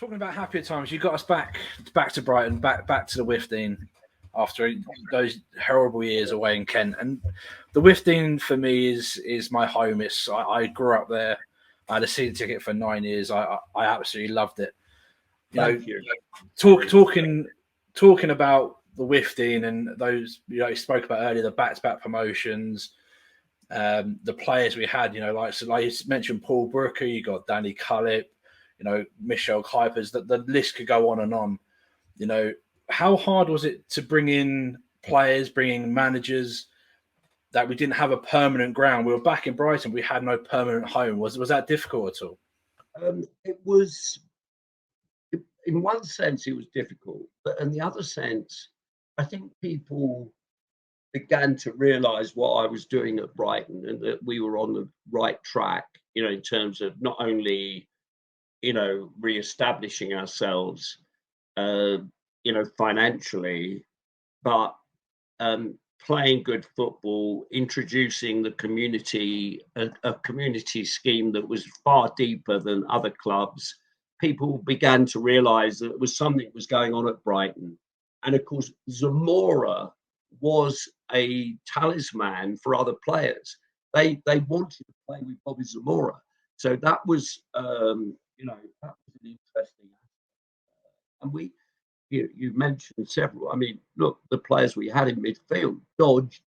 Talking about happier times, you got us back to Brighton, back to the Wifteen after those horrible years away in Kent. And the Wifteen for me is my home. I grew up there. I had a season ticket for 9 years. I absolutely loved it. Thank you. Talking about the Wifteen and those you spoke about earlier, the back-to-back promotions, the players we had. Like you mentioned, Paul Brooker. You got Danny Cullip. Michelle Kuipers, the list could go on and on. How hard was it to bring in players, bring in managers that we didn't have a permanent ground? We were back in Brighton. We had no permanent home. Was that difficult at all? It was, in one sense, it was difficult. But in the other sense, I think people began to realise what I was doing at Brighton and that we were on the right track, in terms of not only re-establishing ourselves, financially, but playing good football, introducing the community, a community scheme that was far deeper than other clubs. People began to realise that something was going on at Brighton. And of course, Zamora was a talisman for other players. They wanted to play with Bobby Zamora. So that was that was an interesting aspect. And you mentioned several. I mean, look, the players we had in midfield: Dodge,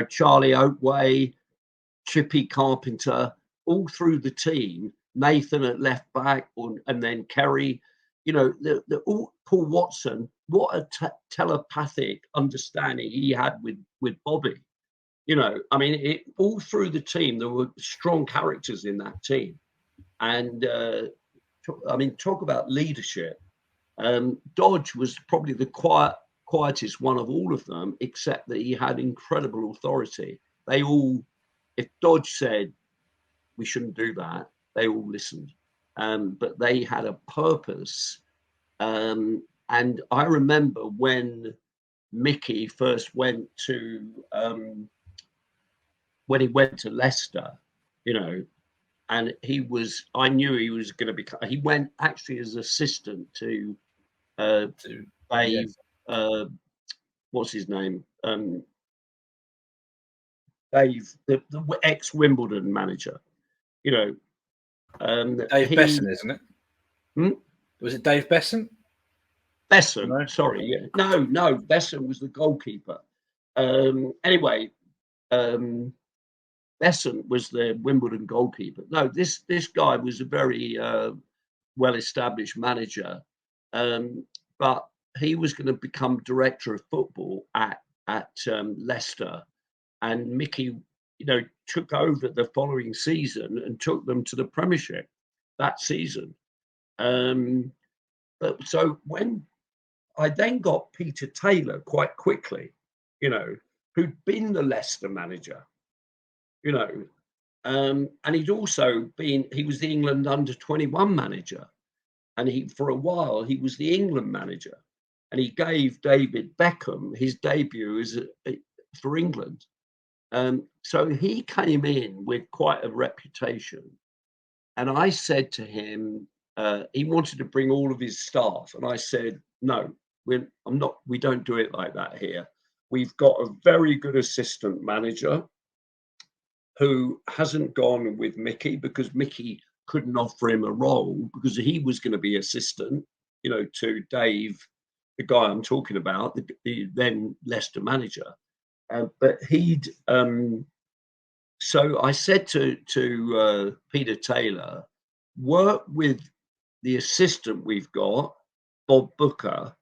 Charlie Oatway, Chippy Carpenter, all through the team. Nathan at left back, and then Kerry. Paul Watson. What a telepathic understanding he had with Bobby. All through the team, there were strong characters in that team. And talk about leadership. Dodge was probably the quietest one of all of them, except that he had incredible authority. If Dodge said we shouldn't do that, they all listened. But they had a purpose. And I remember when Mickey first went to Leicester, and I knew he was going to become. He went actually as assistant to Dave. Yes. What's his name? Dave, the ex Wimbledon manager. Dave Besson, isn't it? Was it Dave Besson? Besson, no? Sorry, yeah. No, Besson was the goalkeeper. Anyway. Besson was the Wimbledon goalkeeper. No, this guy was a very well-established manager, but he was going to become director of football at Leicester, and Mickey, took over the following season and took them to the Premiership that season. But so when I then got Peter Taylor quite quickly, who'd been the Leicester manager. And he was the England under-21 manager, and for a while he was the England manager, and he gave David Beckham his debut for England. So he came in with quite a reputation, and I said to him, he wanted to bring all of his staff, and I said, no, we don't do it like that here. We've got a very good assistant manager who hasn't gone with Mickey because Mickey couldn't offer him a role because he was going to be assistant, to Dave, the guy I'm talking about, the then Leicester manager. But so I said to Peter Taylor, work with the assistant we've got, Bob Booker,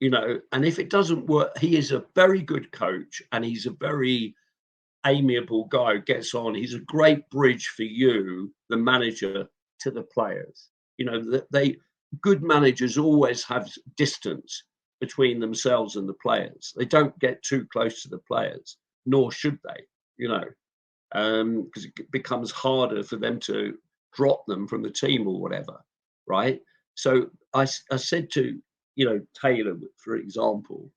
and if it doesn't work, he is a very good coach and he's a very amiable guy who gets on. He's a great bridge for you, the manager, to the players. Good managers always have distance between themselves and the players. They don't get too close to the players, nor should they, because it becomes harder for them to drop them from the team or whatever, right? So I said to, Taylor, for example,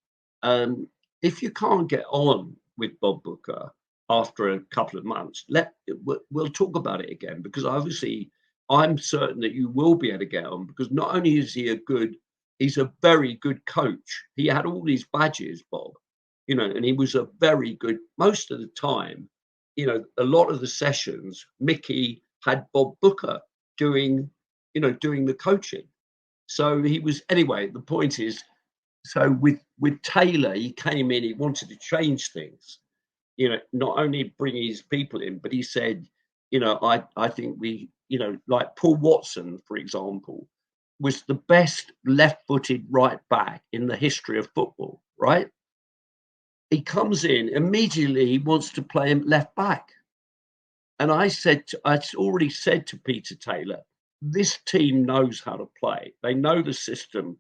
if you can't get on with Bob Booker after a couple of months, we'll talk about it again, because obviously I'm certain that you will be able to get on, because not only is he he's a very good coach. He had all these badges, Bob, and he was a very good, most of the time, a lot of the sessions, Mickey had Bob Booker doing the coaching. So he was, anyway, the point is, so with Taylor, he came in, he wanted to change things, not only bring his people in, but he said, I think we, like Paul Watson, for example, was the best left-footed right back in the history of football, right? He comes in, immediately he wants to play him left back. And I'd already said to Peter Taylor, this team knows how to play. They know the system.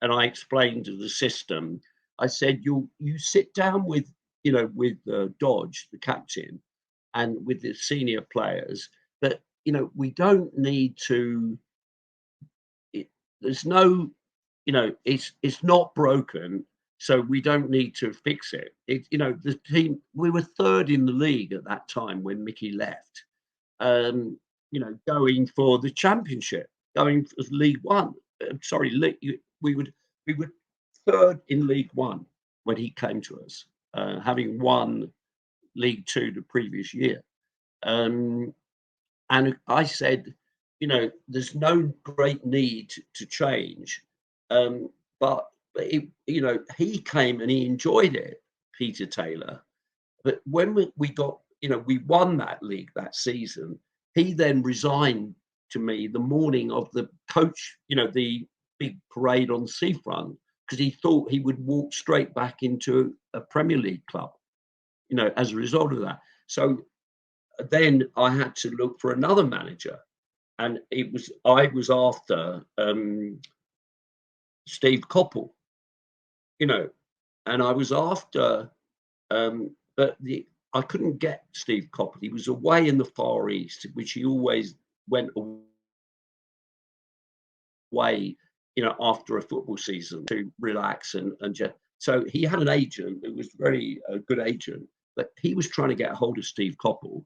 And I explained the system. I said, you sit down with Dodge, the captain, and with the senior players, that, we don't need to, there's no, it's not broken, so we don't need to fix it. The team, we were third in the league at that time when Mickey left, going for the championship, going for League One. We were third in League One when he came to us, having won League Two the previous year. And I said, there's no great need to change, but he came and he enjoyed it, Peter Taylor. But when we got, we won that league that season, he then resigned to me the morning of the coach, the big parade on Seafront, because he thought he would walk straight back into a Premier League club, as a result of that. So then I had to look for another manager, and I was after Steve Coppell, and I was after, but I couldn't get Steve Coppell. He was away in the Far East, which he always went away, after a football season to relax and just. So he had an agent who was a good agent, but he was trying to get a hold of Steve Coppell.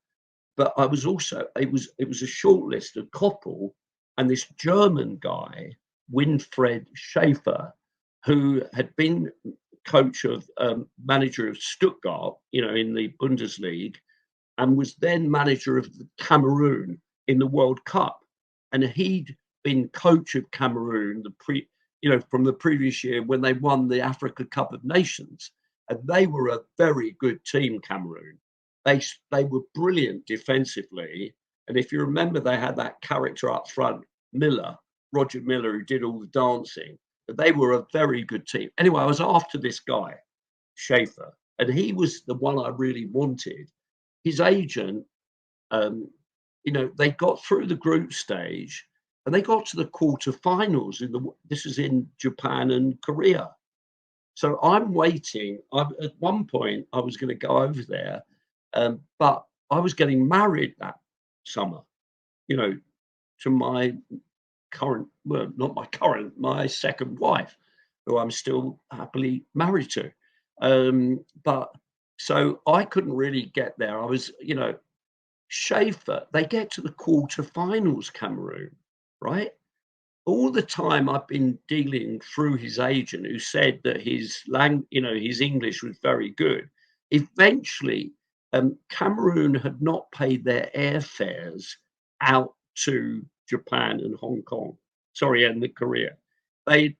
But I was also, it was a short list of Coppell and this German guy, Winfried Schäfer, who had been manager of Stuttgart, in the Bundesliga, and was then manager of Cameroon in the World Cup. And he'd been coach of Cameroon from the previous year when they won the Africa Cup of Nations. And they were a very good team, Cameroon. They were brilliant defensively. And if you remember, they had that character up front, Roger Miller, who did all the dancing. But they were a very good team. Anyway, I was after this guy, Schäfer, and he was the one I really wanted. His agent, they got through the group stage and they got to the quarterfinals. This is in Japan and Korea. So I'm waiting. At one point, I was going to go over there, but I was getting married that summer, to my current, well, not my current, my second wife, who I'm still happily married to. But so I couldn't really get there. I was, Schäfer, they get to the quarterfinals, Cameroon, right? All the time I've been dealing through his agent, who said that his English was very good. Eventually, Cameroon had not paid their airfares out to Japan and Hong Kong. And the Korea. They'd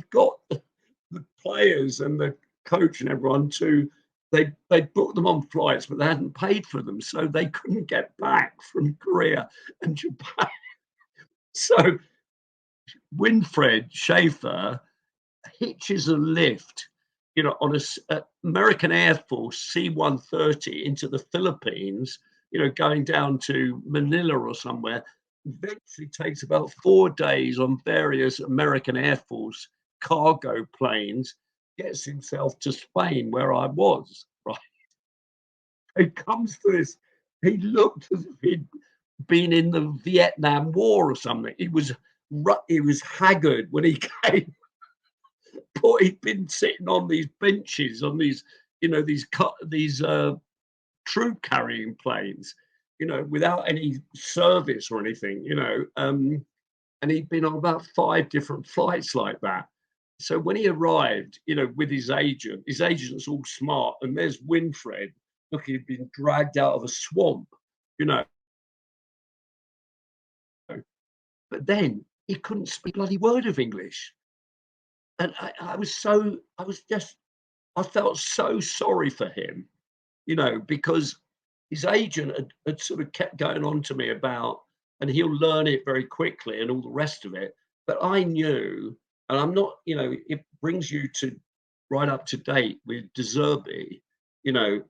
got the players and the coach and everyone they booked them on flights, but they hadn't paid for them, so they couldn't get back from Korea and Japan. So Winfried Schäfer hitches a lift, on a American Air Force C-130 into the Philippines, going down to Manila or somewhere. Eventually takes about 4 days on various American Air Force cargo planes, gets himself to Spain, where I was, right? He comes to this, he looked as if he'd been in the Vietnam War or something. He was haggard when he came. But he'd been sitting on these benches, on these, these troop carrying planes. you know, without any service or anything, you know. And he'd been on about 5 different flights like that. So when he arrived, you know, with his agent's all smart, and there's Winfred. Look, he'd been dragged out of a swamp, you know. But then he couldn't speak a bloody word of English. And I felt so sorry for him, you know, because his agent had sort of kept going on to me about, and he'll learn it very quickly and all the rest of it. But I knew, and I'm not, you know, it brings you to right up to date with De Zerbi, you know,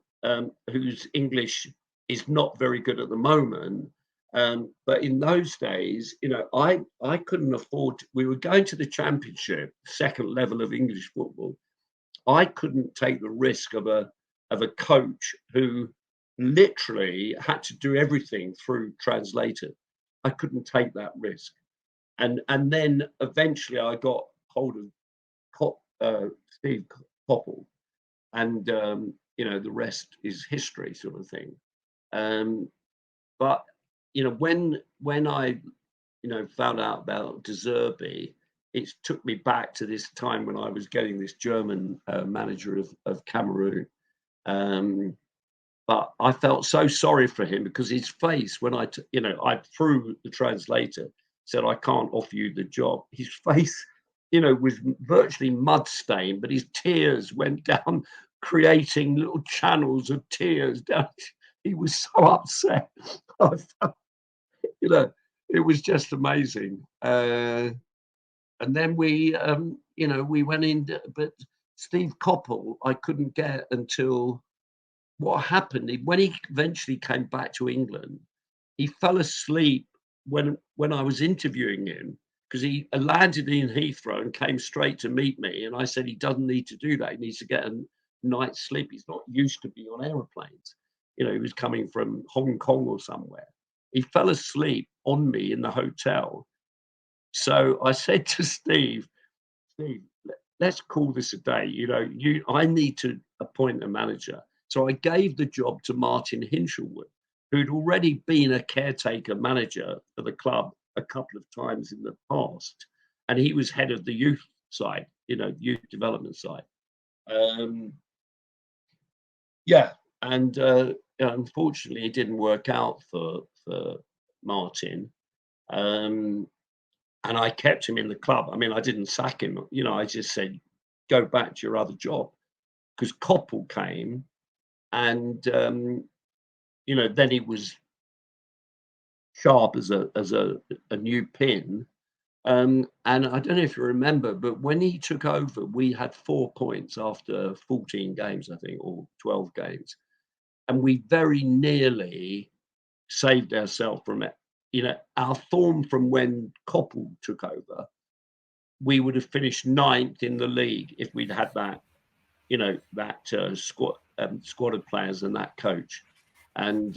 whose English is not very good at the moment. But in those days, you know, I couldn't afford. We were going to the Championship, second level of English football. I couldn't take the risk of a coach who literally had to do everything through translator. I couldn't take that risk. And then eventually I got hold of Steve Coppell, and you know, the rest is history, sort of thing. But you know, when I, you know, found out about De Zerbi, it took me back to this time when I was getting this German manager of Cameroon. But I felt so sorry for him because his face, when I through the translator, said, I can't offer you the job. His face, you know, was virtually mud stained, but his tears went down, creating little channels of tears down. He was so upset. I felt, you know, it was just amazing. And then we, you know, we went in, but Steve Coppell, I couldn't get until what happened. When he eventually came back to England, he fell asleep when I was interviewing him, because he landed in Heathrow and came straight to meet me. And I said, he doesn't need to do that. He needs to get a night's sleep. He's not used to being on aeroplanes. You know, he was coming from Hong Kong or somewhere. He fell asleep on me in the hotel. So I said to Steve, let's call this a day. You know, I need to appoint a manager. So I gave the job to Martin Hinshelwood, who'd already been a caretaker manager for the club a couple of times in the past. And he was head of the youth side, you know, youth development side. Yeah. And unfortunately, it didn't work out for Martin. And I kept him in the club. I mean, I didn't sack him. You know, I just said, go back to your other job. Because Coppell came, and you know, then he was sharp as a new pin. And I don't know if you remember, but when he took over, we had 4 points after 14 games, I think, or 12 games. And we very nearly saved ourselves from it. You know, our form from when Coppell took over, we would have finished 9th in the league if we'd had that, you know, that squad of players and that coach. And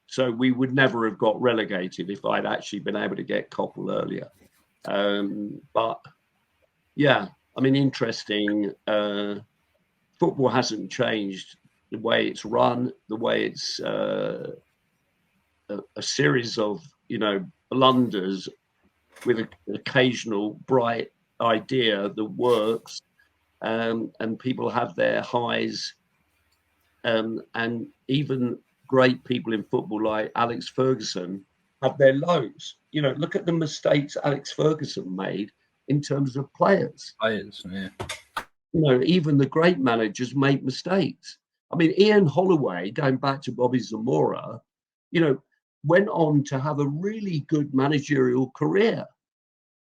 so we would never have got relegated if I'd actually been able to get Coppell earlier. But yeah, I mean, interesting. Football hasn't changed. The way it's run, the way it's a series of, you know, blunders with an occasional bright idea that works, and people have their highs, and even great people in football like Alex Ferguson have their lows. You know, look at the mistakes Alex Ferguson made in terms of players. Players, yeah. You know, even the great managers make mistakes. I mean, Ian Holloway, going back to Bobby Zamora, you know, went on to have a really good managerial career.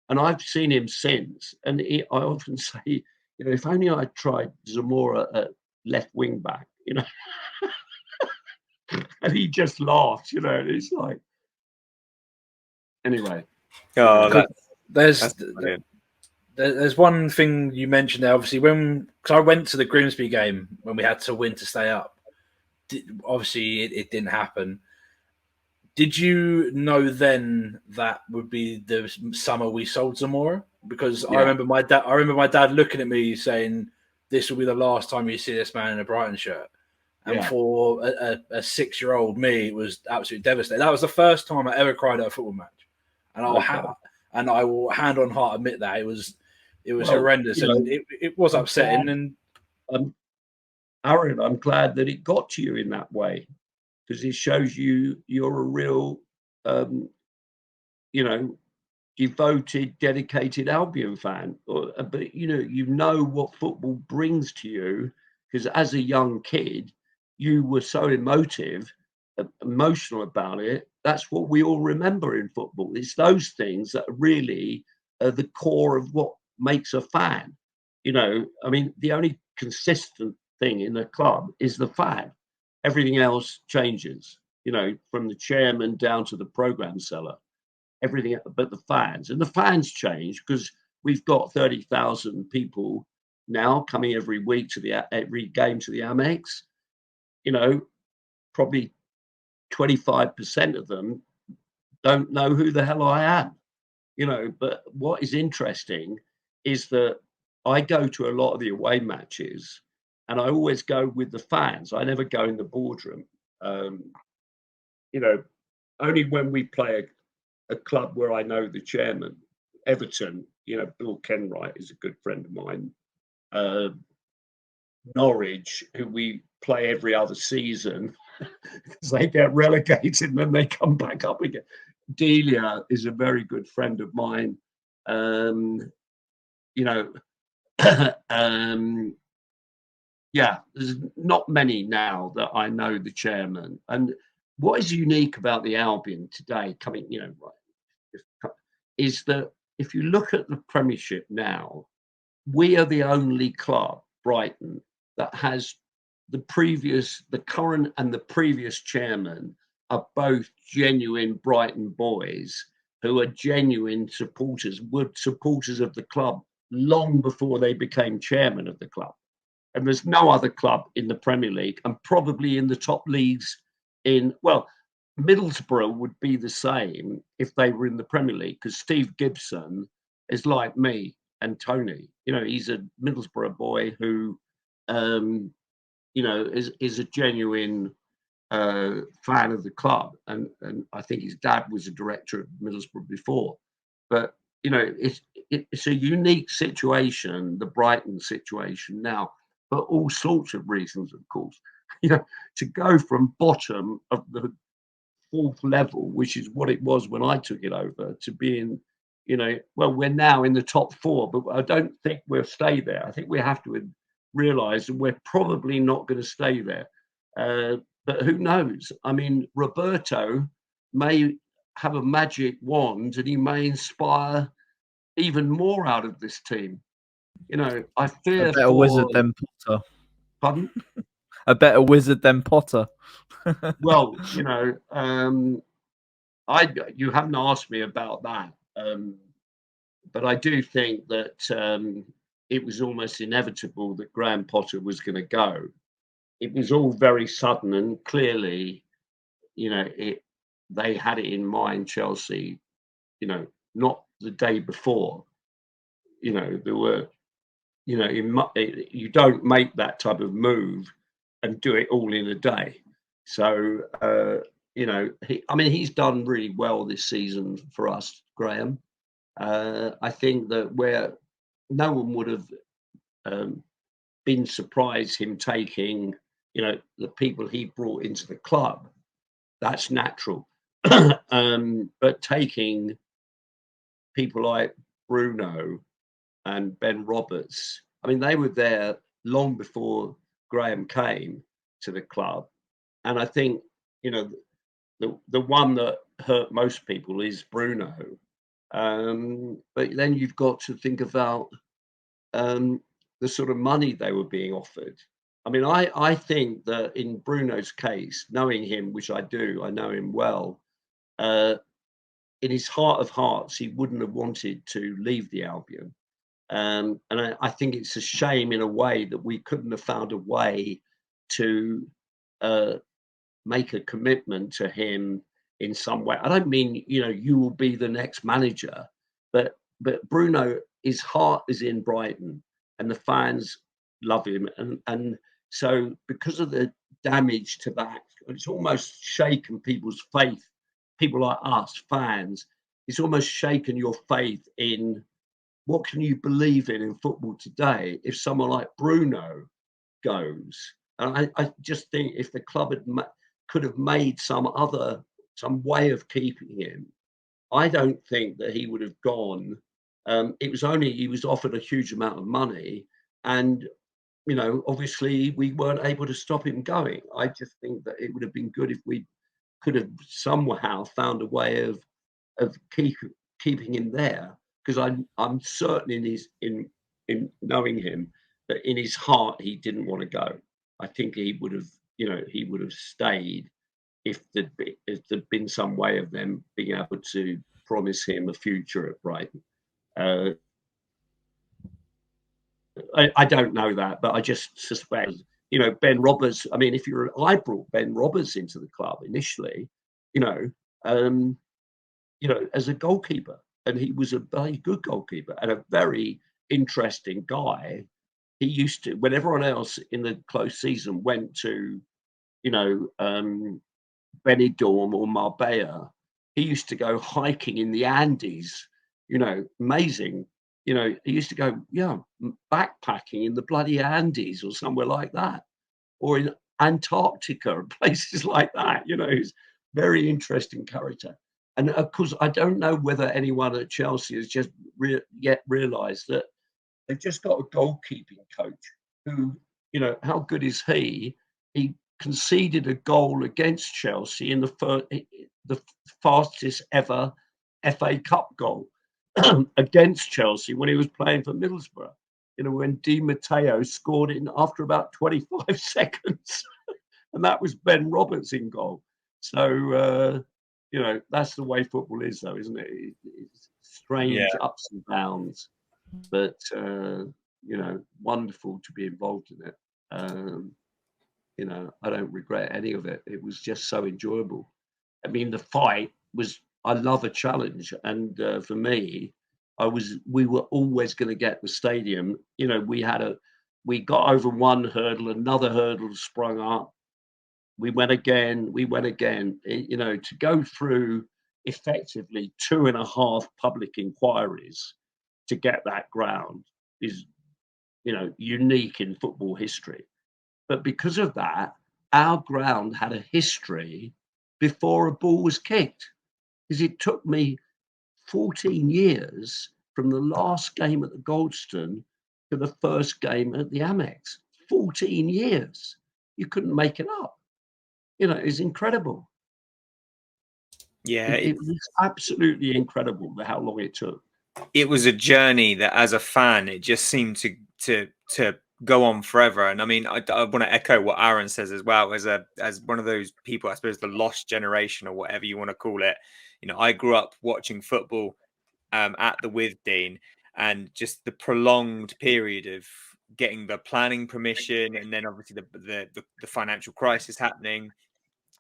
And I've seen him since. And I often say, you know, if only I tried Zamora at left wing back, you know. And he just laughs, you know, and it's like, anyway. Oh, there's one thing you mentioned there, obviously, because I went to the Grimsby game when we had to win to stay up. Obviously, it didn't happen. Did you know then that would be the summer we sold Zamora? Because yeah. I remember my dad looking at me saying, "This will be the last time you see this man in a Brighton shirt." And Yeah. for a 6-year-old me, it was absolutely devastating. That was the first time I ever cried at a football match, and Okay. I will hand on heart admit that it was Well, horrendous, and it was I'm upsetting. glad, And Aaron, I'm glad that it got to you in that way, because it shows you're a real, um, you know, devoted, dedicated Albion fan. But you know what football brings to you, because as a young kid, you were so emotional about it. That's what we all remember in football. It's those things that really are the core of what makes a fan. I mean, the only consistent thing in a club is the fan. Everything else changes, from the chairman down to the program seller, everything but the fans. And the fans change because we've got 30,000 people now coming every week to every game to the Amex. Probably 25% of them don't know who the hell I am. But what is interesting is that I go to a lot of the away matches and I always go with the fans. I never go in the boardroom. You know, Only when we play a club where I know the chairman, Everton, Bill Kenwright is a good friend of mine. Uh, Norwich, who we play every other season because they get relegated and then they come back up again. Delia is a very good friend of mine. You know, yeah, there's not many now that I know the chairman. And what is unique about the Albion today, is that if you look at the Premiership now, we are the only club, Brighton, that has the current and the previous chairman are both genuine Brighton boys who are genuine were supporters of the club long before they became chairman of the club. And there's no other club in the Premier League and probably in the top leagues Middlesbrough would be the same if they were in the Premier League, because Steve Gibson is like me and Tony. He's a Middlesbrough boy who, is a genuine fan of the club, and I think his dad was a director of Middlesbrough before. But it's a unique situation, the Brighton situation now, for all sorts of reasons, of course. To go from bottom of the fourth level, which is what it was when I took it over, to being, we're now in the top four, but I don't think we'll stay there. I think we have to realize that we're probably not going to stay there. But who knows? I mean, Roberto may have a magic wand and he may inspire even more out of this team. I fear a better for. wizard than Potter. Pardon? A better wizard than Potter. Well, you haven't asked me about that, but I do think that it was almost inevitable that Graham Potter was going to go. It was all very sudden, and clearly, they had it in mind, Chelsea. Not the day before. There were, you don't make that type of move and do it all in a day. So, he's done really well this season for us, Graham. I think that where no one would have been surprised him taking, the people he brought into the club. That's natural. But taking people like Bruno and Ben Roberts, I mean, they were there long before Graham came to the club. And I think, the one that hurt most people is Bruno. But then you've got to think about the sort of money they were being offered. I mean, I think that in Bruno's case, knowing him, which I do, I know him well, in his heart of hearts, he wouldn't have wanted to leave the Albion. And I think it's a shame in a way that we couldn't have found a way to make a commitment to him in some way. I don't mean, you will be the next manager, but Bruno, his heart is in Brighton and the fans love him. And So because of the damage to that, it's almost shaken people's faith. People like us, fans, it's almost shaken your faith in what can you believe in football today if someone like Bruno goes. And I just think if the club could have made some way of keeping him, I don't think that he would have gone. It was only he was offered a huge amount of money, and obviously we weren't able to stop him going. I just think that it would have been good if we could have somehow found a way of keeping him there, because I'm certain in knowing him that in his heart he didn't want to go. I think he would have stayed if there'd been some way of them being able to promise him a future at Brighton. I don't know that, but I just suspect, Ben Roberts. I mean, I brought Ben Roberts into the club initially, as a goalkeeper, and he was a very good goalkeeper and a very interesting guy. He used to, when everyone else in the close season went to, Benidorm or Marbella, he used to go hiking in the Andes, amazing. He used to go, backpacking in the bloody Andes or somewhere like that, or in Antarctica and places like that. He's very interesting character. And of course, I don't know whether anyone at Chelsea has just yet realised that they've just got a goalkeeping coach who, how good is he? He conceded a goal against Chelsea in the fastest ever FA Cup goal against Chelsea when he was playing for Middlesbrough. When Di Matteo scored it after about 25 seconds, and that was Ben Roberts in goal. So, that's the way football is, though, isn't it? It's strange ups and downs, but wonderful to be involved in it. I don't regret any of it. It was just so enjoyable. I mean, the fight was. I love a challenge, and for me, we were always going to get the stadium. We got over one hurdle, another hurdle sprung up. We went again. To go through effectively 2.5 public inquiries to get that ground is, unique in football history. But because of that, our ground had a history before a ball was kicked. Because it took me 14 years from the last game at the Goldstone to the first game at the Amex. 14 years. You couldn't make it up. It's incredible. Yeah, it was absolutely incredible how long it took. It was a journey that, as a fan, it just seemed to go on forever. And I mean, I want to echo what Aaron says as well, as one of those people, I suppose, the lost generation or whatever you want to call it. I grew up watching football at the Withdean, and just the prolonged period of getting the planning permission, and then obviously the financial crisis happening.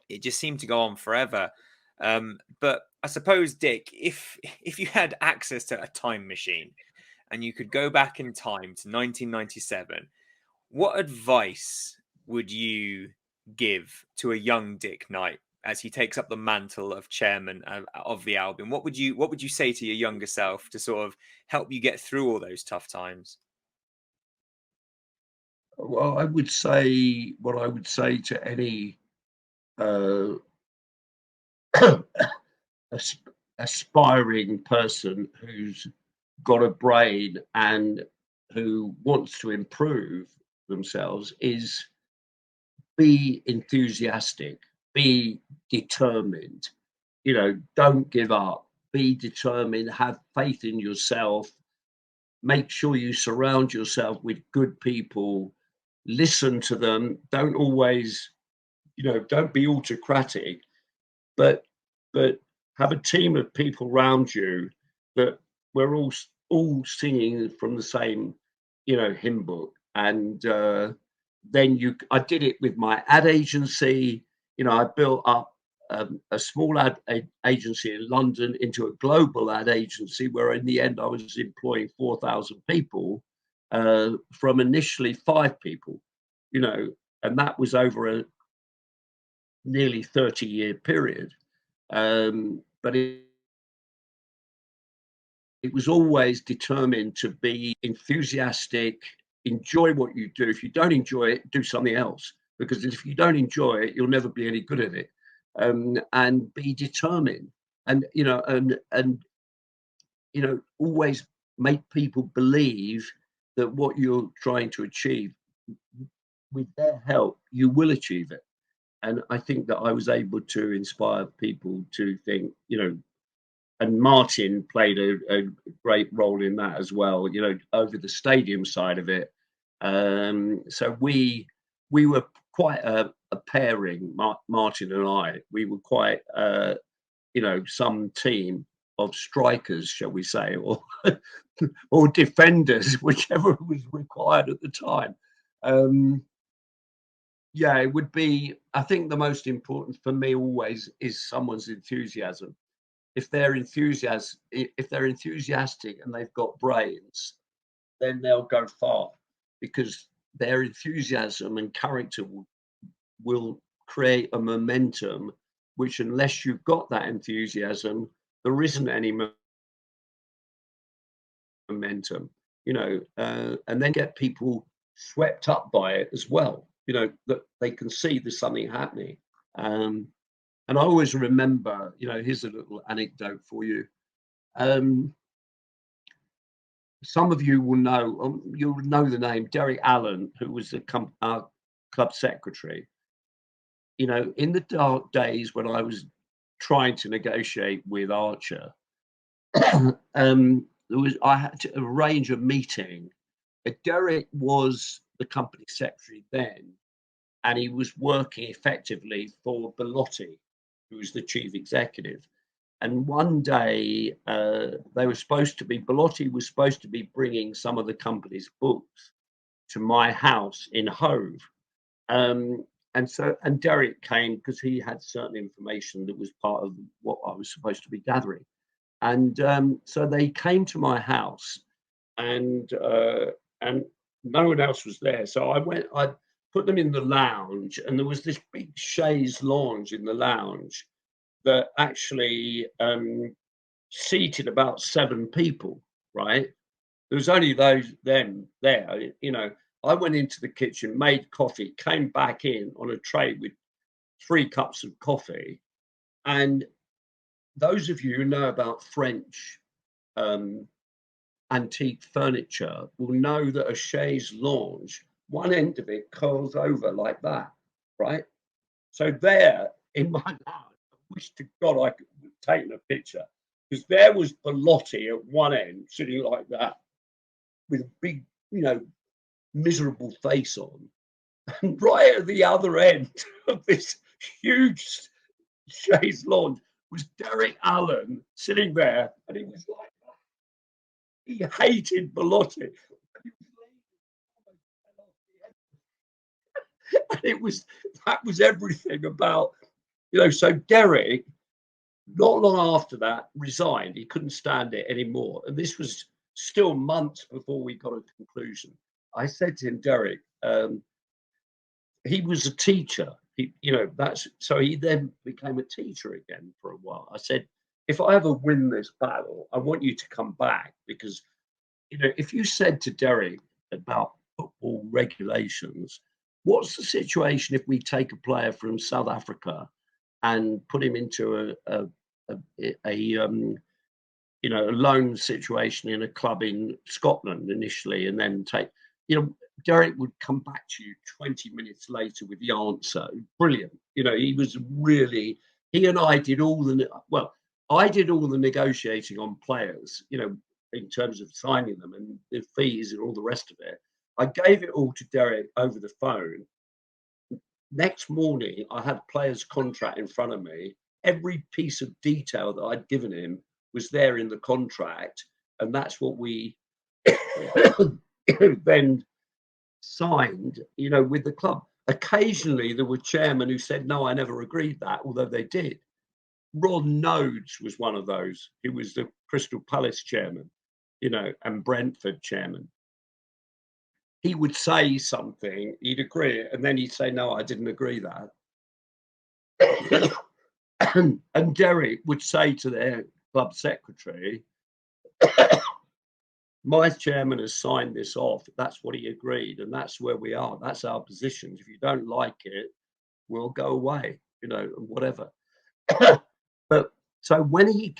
It just seemed to go on forever. But I suppose, Dick, if you had access to a time machine and you could go back in time to 1997, what advice would you give to a young Dick Knight as he takes up the mantle of chairman of the Albion? What would you say to your younger self to sort of help you get through all those tough times? Well, I would say what I would say to any aspiring person who's got a brain and who wants to improve themselves is be enthusiastic, be determined, don't give up, be determined, have faith in yourself, make sure you surround yourself with good people, listen to them, don't always, don't be autocratic, but have a team of people around you that we're all singing from the same, hymn book. And then I did it with my ad agency. I built up a small ad agency in London into a global ad agency where in the end I was employing 4,000 people from initially 5 people, and that was over a nearly 30-year period. But it was always determined to be enthusiastic, enjoy what you do. If you don't enjoy it, do something else, because if you don't enjoy it, you'll never be any good at it. And be determined, and always make people believe that what you're trying to achieve, with their help, you will achieve it. And I think that I was able to inspire people to think, and Martin played a great role in that as well, over the stadium side of it. So we were quite a pairing, Martin and I. We were quite, some team of strikers, shall we say, or or defenders, whichever was required at the time. It would be, I think the most important for me always is someone's enthusiasm. If they're enthusiastic and they've got brains, then they'll go far, because their enthusiasm and character will create a momentum, which, unless you've got that enthusiasm, there isn't any momentum, and then get people swept up by it as well, that they can see there's something happening. And I always remember, here's a little anecdote for you. Some of you will know, you'll know the name Derek Allen, who was our club secretary. In the dark days when I was trying to negotiate with Archer, I had to arrange a meeting. Derek was the company secretary then, and he was working effectively for Bellotti, who was the chief executive. And one day, Bellotti was supposed to be bringing some of the company's books to my house in Hove. And Derek came because he had certain information that was part of what I was supposed to be gathering. And so they came to my house, and no one else was there. So I put them in the lounge, and there was this big chaise lounge in the lounge that actually seated about 7 people, right? There was only them there, I went into the kitchen, made coffee, came back in on a tray with 3 cups of coffee. And those of you who know about French antique furniture will know that a chaise lounge, one end of it curls over like that, right? So there in my house, I wish to God I could have taken a picture, because there was Bellotti at one end, sitting like that, with a big, miserable face on. And right at the other end of this huge chaise lounge was Derek Allen sitting there, and he was like, he hated Bellotti. And that was everything about, so Derek, not long after that, resigned. He couldn't stand it anymore. And this was still months before we got a conclusion. I said to him, Derek, he was a teacher. So he then became a teacher again for a while. I said, if I ever win this battle, I want you to come back, because, if you said to Derek about football regulations, what's the situation if we take a player from South Africa and put him into a loan situation in a club in Scotland initially, and then Derek would come back to you 20 minutes later with the answer. Brilliant. He was really, he and I did I did all the negotiating on players, in terms of signing them and the fees and all the rest of it. I gave it all to Derek over the phone. Next morning, I had players' contract in front of me. Every piece of detail that I'd given him was there in the contract, and that's what we then signed, with the club. Occasionally, there were chairmen who said, no, I never agreed that, although they did. Ron Nodes was one of those. He was the Crystal Palace chairman, and Brentford chairman. he would say something, he'd agree, and then he'd say, "No, I didn't agree that." And Derek would say to their club secretary, "My chairman has signed this off. That's what he agreed, and that's where we are. That's our positions. If you don't like it, we'll go away, and whatever." But so when I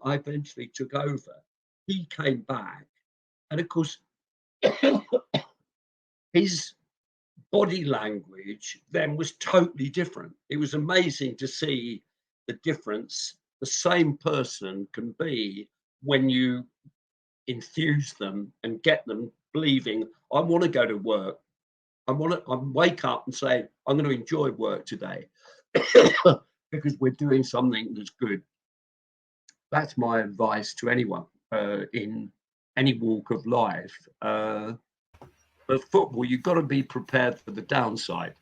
eventually took over, he came back, and of course, his body language then was totally different. It was amazing to see the difference the same person can be when you infuse them and get them believing, I want to go to work. I wake up and say, I'm going to enjoy work today because we're doing something that's good. That's my advice to anyone in any walk of life. But football, you've got to be prepared for the downside.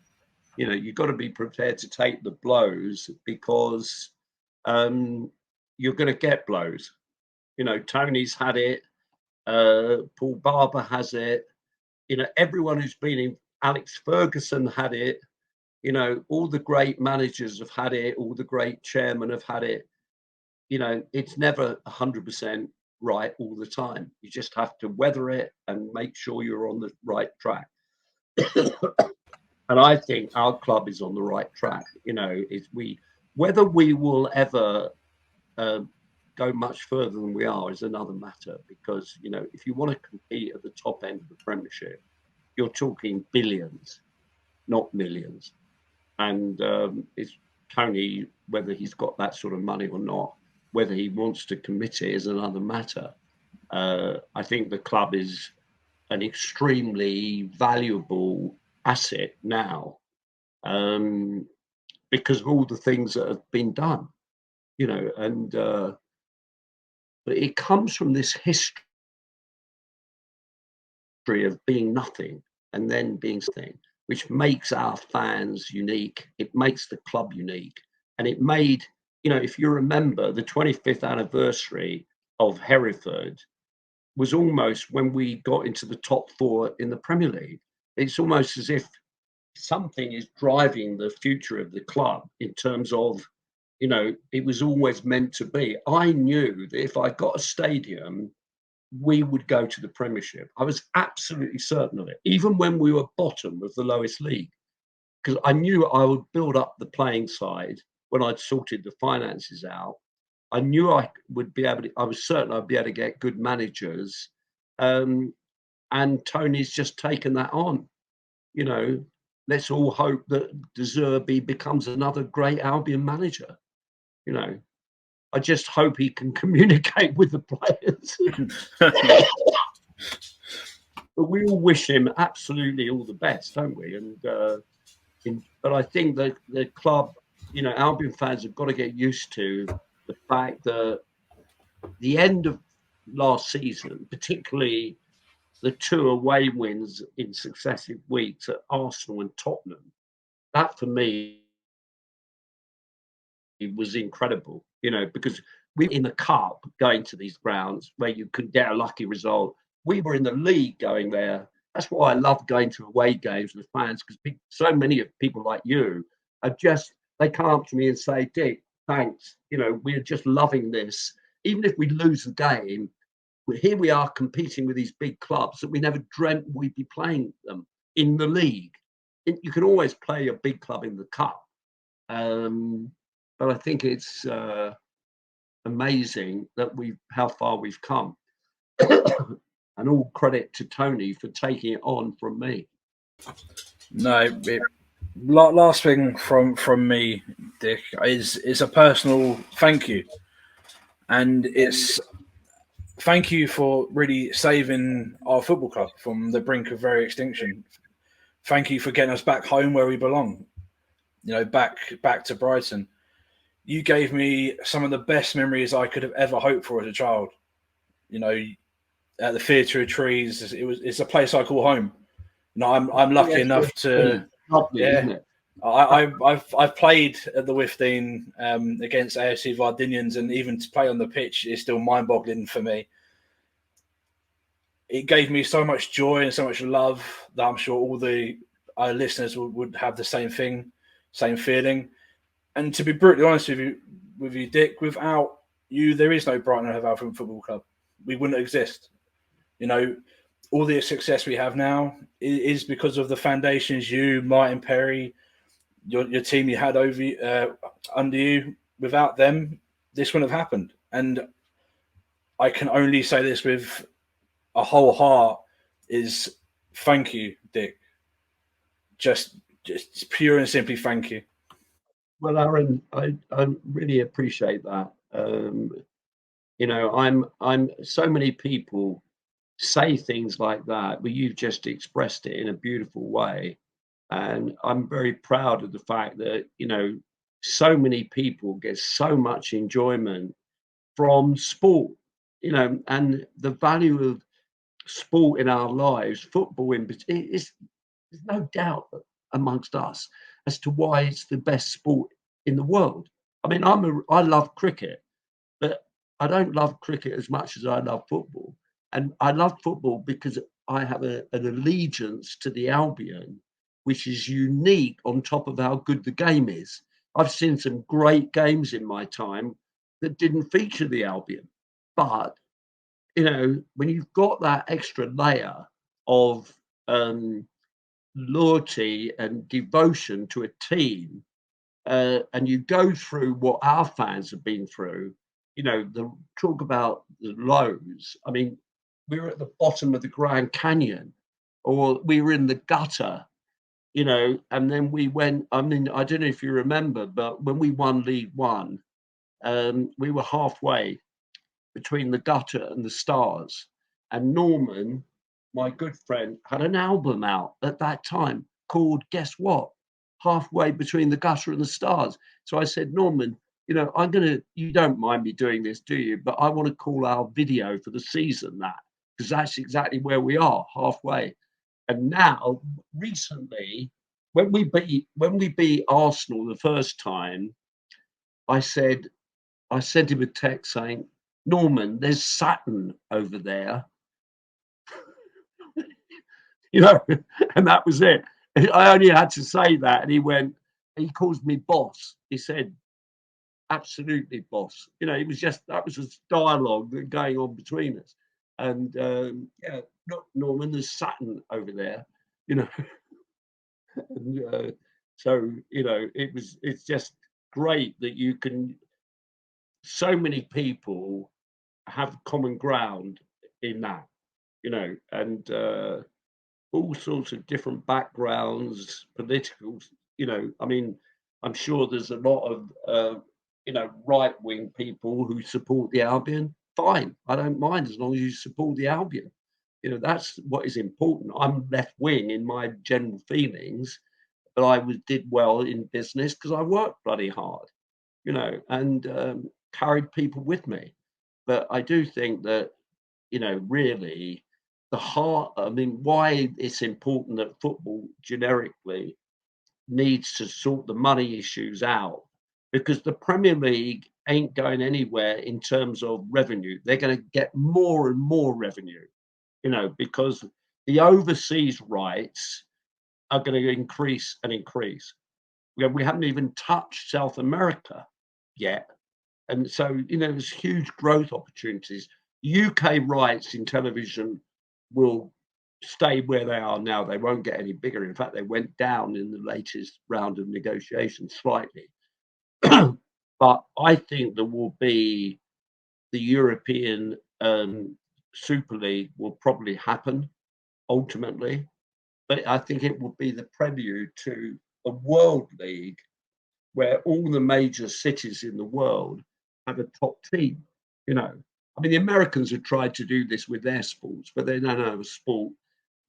You've got to be prepared to take the blows because you're going to get blows. Tony's had it. Paul Barber has it. Everyone who's been in, Alex Ferguson had it. All the great managers have had it. All the great chairmen have had it. It's never 100% right all the time. You just have to weather it and make sure you're on the right track. And I think our club is on the right track. Whether we will ever go much further than we are is another matter, because if you want to compete at the top end of the Premiership, you're talking billions, not millions. And it's Tony, whether he's got that sort of money or not, whether he wants to commit it is another matter. I think the club is an extremely valuable asset now, because of all the things that have been done, and but it comes from this history of being nothing and then being something, which makes our fans unique. It makes the club unique. And it made, if you remember, the 25th anniversary of Hereford was almost when we got into the top 4 in the Premier League. It's almost as if something is driving the future of the club in terms of, it was always meant to be. I knew that if I got a stadium, we would go to the Premiership. I was absolutely certain of it, even when we were bottom of the lowest league, because I knew I would build up the playing side when I'd sorted the finances out. I knew I would be able to, I was certain I'd be able to get good managers. And Tony's just taken that on. Let's all hope that De Zerbi becomes another great Albion manager. I just hope he can communicate with the players. But we all wish him absolutely all the best, don't we? And but I think that the club, Albion fans have got to get used to the fact that the end of last season, particularly the 2 away wins in successive weeks at Arsenal and Tottenham, that for me was incredible, because we were in the cup going to these grounds where you could get a lucky result. We were in the league going there. That's why I love going to away games with fans, because so many of people like you are just, they come up to me and say, Dick, thanks. We're just loving this. Even if we lose the game, here we are competing with these big clubs that we never dreamt we'd be playing them in the league. You can always play a big club in the cup. But I think it's amazing that how far we've come. And all credit to Tony for taking it on from me. No, last thing from me, Dick, is a personal thank you. And it's thank you for really saving our football club from the brink of very extinction. Thank you for getting us back home where we belong, back to Brighton. You gave me some of the best memories I could have ever hoped for as a child. At the Theatre of Trees, it's a place I call home. I'm lucky enough to. Lovely, isn't it? I've played at the Withdean against AFC Vardinians, and even to play on the pitch is still mind-boggling for me. it gave me so much joy and so much love that I'm sure all our listeners would have the same thing, same feeling. And to be brutally honest with you, Dick, without you, there is no Brighton and Hove Albion Football Club. We wouldn't exist. You know, all the success we have now is because of the foundations you, Martin Perry, your team you had under you. Without them, this wouldn't have happened. And I can only say this with a whole heart: is thank you, Dick. Just pure and simply thank you. Well, Aaron, I really appreciate that. You know, I'm so many people say things like that, but you've just expressed it in a beautiful way. And I'm very proud of the fact that, you know, so many people get so much enjoyment from sport, you know, and the value of sport in our lives, football is there's no doubt amongst us as to why it's the best sport in the world. I mean, I love cricket, but I don't love cricket as much as I love football. And I love football because I have an allegiance to the Albion, which is unique on top of how good the game is. I've seen some great games in my time that didn't feature the Albion. But, you know, when you've got that extra layer of loyalty and devotion to a team, and you go through what our fans have been through, you know, the talk about the lows. I mean, we were at the bottom of the Grand Canyon, or we were in the gutter, you know, and then we went. I mean, I don't know if you remember, but when we won League One, we were halfway between the gutter and the stars. And Norman, my good friend, had an album out at that time called, guess what? Halfway Between the Gutter and the Stars. So I said, Norman, you know, you don't mind me doing this, do you? But I want to call our video for the season that, because that's exactly where we are, halfway. And now, recently, when we beat Arsenal the first time, I sent him a text saying, Norman, there's Saturn over there. You know, and that was it. I only had to say that, and he calls me boss. He said, absolutely, boss. You know, that was a dialogue going on between us. And yeah, look, Norman, there's Saturn over there, you know. And so, you know, it's just great that so many people have common ground in that, you know, and all sorts of different backgrounds, political, you know. I mean, I'm sure there's a lot of, you know, right-wing people who support the Albion. Fine, I don't mind as long as you support the Albion. You know, that's what is important. I'm left-wing in my general feelings, but did well in business because I worked bloody hard, you know, and carried people with me. But I do think that, you know, really the heart, I mean, why it's important that football generically needs to sort the money issues out, because the Premier League ain't going anywhere in terms of revenue. They're going to get more and more revenue, you know, because the overseas rights are going to increase and increase. We haven't even touched South America yet. And so, you know, there's huge growth opportunities. UK rights in television will stay where they are now. They won't get any bigger. In fact, they went down in the latest round of negotiations slightly. But I think there will be the European Super League will probably happen ultimately. But I think it will be the prelude to a World League where all the major cities in the world have a top team, you know. I mean, the Americans have tried to do this with their sports, but they don't have a sport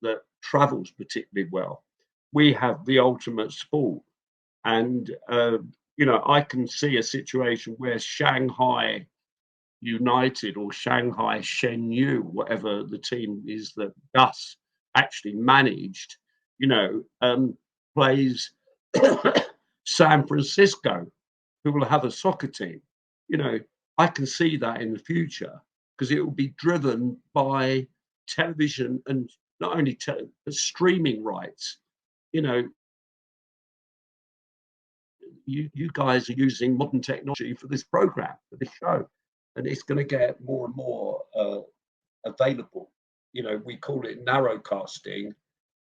that travels particularly well. We have the ultimate sport. And, you know, I can see a situation where Shanghai United or Shanghai Shenyu, whatever the team is that Gus actually managed, you know, plays San Francisco, who will have a soccer team. You know, I can see that in the future because it will be driven by television and not only but streaming rights. You know, you guys are using modern technology for this program, for this show, and it's going to get more and more available. You know, we call it narrowcasting,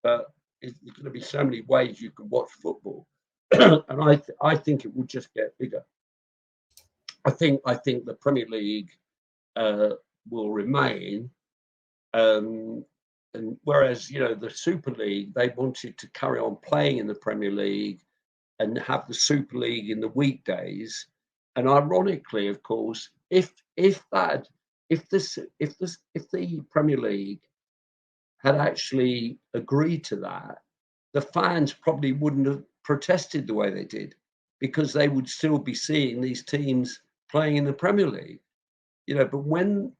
but there's going to be so many ways you can watch football, and I think it will just get bigger. I think the Premier League will remain, and whereas, you know, the Super League, they wanted to carry on playing in the Premier League and have the Super League in the weekdays. And ironically, of course, if the Premier League had actually agreed to that, the fans probably wouldn't have protested the way they did, because they would still be seeing these teams playing in the Premier League. You know, but when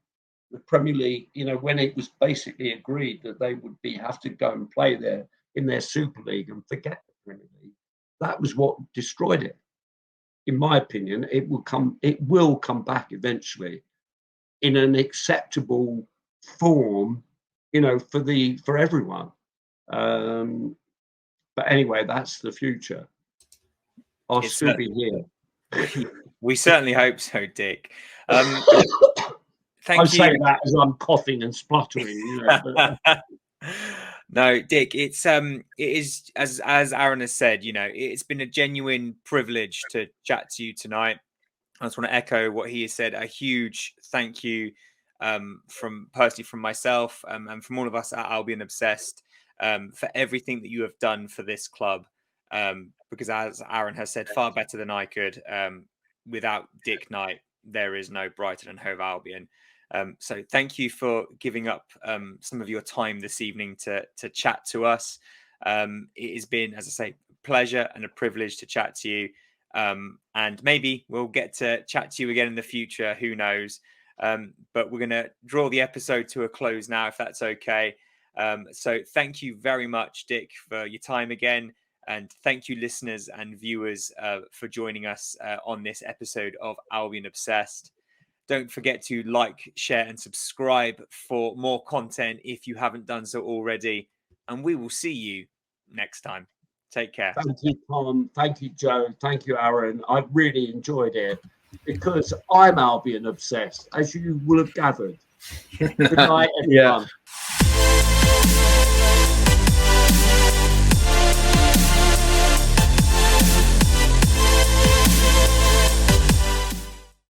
the Premier League, you know, when it was basically agreed that they would have to go and play there in their Super League and forget the Premier League, that was what destroyed it. In my opinion, it will come back eventually in an acceptable form, you know, for everyone. But anyway, that's the future. I'll still be here. We certainly hope so, Dick. I'm saying that as I'm coughing and spluttering. You know, but... No, Dick, it is as Aaron has said. You know, it's been a genuine privilege to chat to you tonight. I just want to echo what he has said. A huge thank you from myself and from all of us at Albion Obsessed for everything that you have done for this club. Because as Aaron has said, far better than I could. Without Dick Knight, there is no Brighton and Hove Albion. So thank you for giving up some of your time this evening to chat to us. It has been, as I say, a pleasure and a privilege to chat to you. And maybe we'll get to chat to you again in the future. Who knows? But we're going to draw the episode to a close now, if that's okay. So thank you very much, Dick, for your time again. And thank you, listeners and viewers, for joining us on this episode of Albion Obsessed. Don't forget to like, share, and subscribe for more content if you haven't done so already. And we will see you next time. Take care. Thank you, Tom. Thank you, Joe. Thank you, Aaron. I've really enjoyed it because I'm Albion Obsessed, as you will have gathered. Good night, everyone. Yeah.